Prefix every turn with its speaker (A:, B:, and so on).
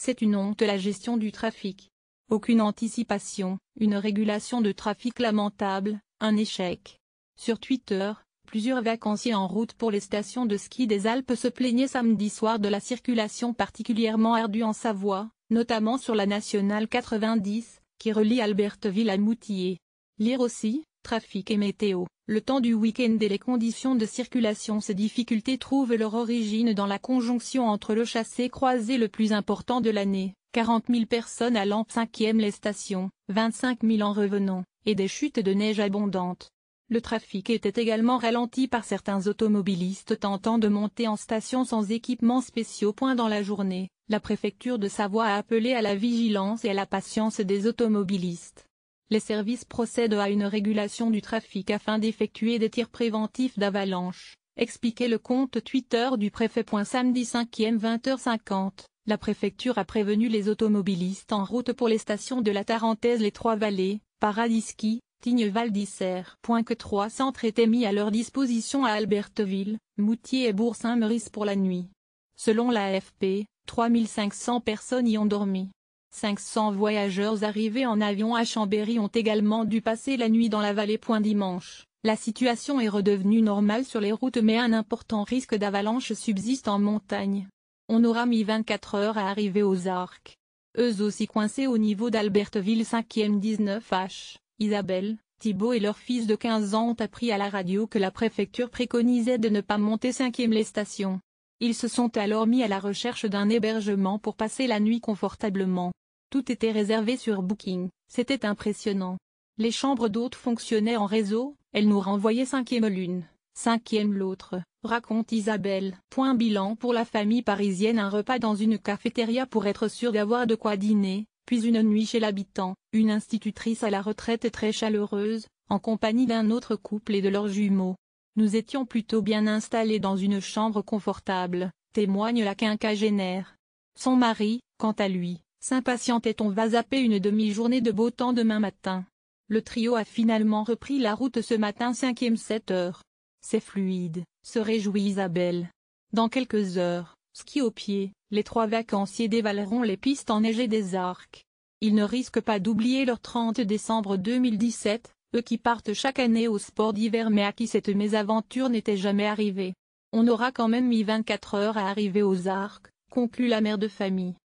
A: C'est une honte la gestion du trafic. Aucune anticipation, une régulation de trafic lamentable, un échec. Sur Twitter, plusieurs vacanciers en route pour les stations de ski des Alpes se plaignaient samedi soir de la circulation particulièrement ardue en Savoie, notamment sur la nationale 90, qui relie Albertville à Moutier. Lire aussi, trafic et météo. Le temps du week-end et les conditions de circulation. Ces difficultés trouvent leur origine dans la conjonction entre le chassé-croisé le plus important de l'année, 40 000 personnes allant 5e les stations, 25 000 en revenant, et des chutes de neige abondantes. Le trafic était également ralenti par certains automobilistes tentant de monter en station sans équipements spéciaux. Dans la journée, la préfecture de Savoie a appelé à la vigilance et à la patience des automobilistes. Les services procèdent à une régulation du trafic afin d'effectuer des tirs préventifs d'avalanche, expliquait le compte Twitter du préfet. Samedi 5e 20h50, la préfecture a prévenu les automobilistes en route pour les stations de la Tarentaise, les Trois-Vallées, Paradis-Ski, Tignes-Val d'Isère. Que 3 centres étaient mis à leur disposition à Albertville, Moutier et Bourg-Saint-Maurice pour la nuit. Selon l'AFP, 3500 personnes y ont dormi. 500 voyageurs arrivés en avion à Chambéry ont également dû passer la nuit dans la vallée. Dimanche, la situation est redevenue normale sur les routes mais un important risque d'avalanche subsiste en montagne. On aura mis 24 heures à arriver aux Arcs. Eux aussi coincés au niveau d'Albertville. 5e 19h, Isabelle, Thibault et leur fils de 15 ans ont appris à la radio que la préfecture préconisait de ne pas monter 5e les stations. Ils se sont alors mis à la recherche d'un hébergement pour passer la nuit confortablement. Tout était réservé sur Booking, c'était impressionnant. Les chambres d'hôtes fonctionnaient en réseau, elles nous renvoyaient 5e l'une, 5e l'autre, raconte Isabelle. Bilan pour la famille parisienne: un repas dans une cafétéria pour être sûr d'avoir de quoi dîner, puis une nuit chez l'habitant, une institutrice à la retraite très chaleureuse, en compagnie d'un autre couple et de leurs jumeaux. Nous étions plutôt bien installés dans une chambre confortable, témoigne la quinquagénaire. Son mari, quant à lui, s'impatientait. On va zapper une demi-journée de beau temps demain matin. Le trio a finalement repris la route ce matin. 5e 7h. C'est fluide, se réjouit Isabelle. Dans quelques heures, ski au pied, les 3 vacanciers dévaleront les pistes enneigées des Arcs. Ils ne risquent pas d'oublier leur 30 décembre 2017. Eux qui partent chaque année au sport d'hiver mais à qui cette mésaventure n'était jamais arrivée. On aura quand même mis 24 heures à arriver aux Arcs, conclut la mère de famille.